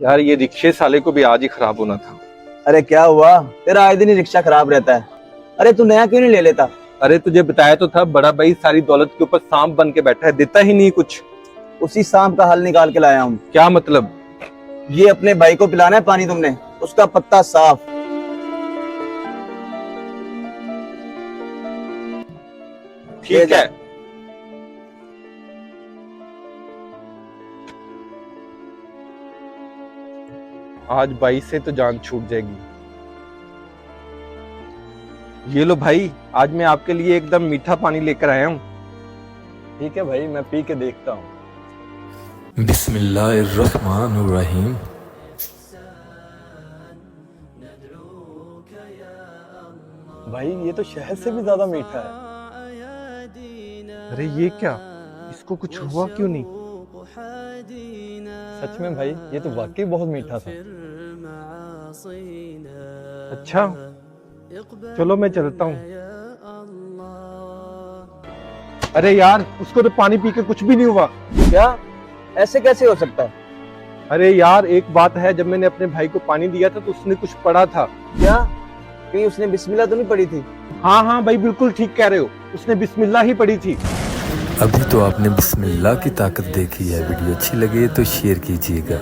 यार ये रिक्शे साले को भी आज ही खराब होना था। अरे क्या हुआ, तेरा आए दिन ही रिक्शा खराब रहता है। अरे तू नया क्यों नहीं ले लेता? अरे तुझे बताया तो था, बड़ा भाई सारी दौलत के ऊपर सांप बन के बैठा है, देता ही नहीं कुछ। उसी सांप का हल निकाल के लाया हूँ। क्या मतलब? ये अपने भाई को पिलाना है पानी तुमने, उसका पत्ता साफ। ठीक है। आज भाई से तो जान छूट जाएगी। ये लो भाई, आज मैं आपके लिए एकदम मीठा पानी लेकर आया हूँ। ठीक है भाई, मैं पी के देखता हूँ। बिस्मिल्लाहिर्रहमानिर्रहीम। भाई ये तो शहद से भी ज्यादा मीठा है। अरे ये क्या, इसको कुछ हुआ क्यों नहीं? सच में भाई, ये तो वाकई बहुत मीठा था। अच्छा, चलो मैं चलता हूँ। अरे यार, उसको तो पानी पी के कुछ भी नहीं हुआ। क्या? ऐसे कैसे हो सकता है? अरे यार एक बात है, जब मैंने अपने भाई को पानी दिया था तो उसने कुछ पढ़ा था। क्या कहीं उसने बिस्मिल्लाह तो नहीं पढ़ी थी? हाँ हाँ भाई, बिल्कुल ठीक कह रहे हो, उसने बिस्मिल्लाह ही पढ़ी थी। अभी तो आपने बिस्मिल्लाह की ताकत देखी है। वीडियो अच्छी लगे तो शेयर कीजिएगा।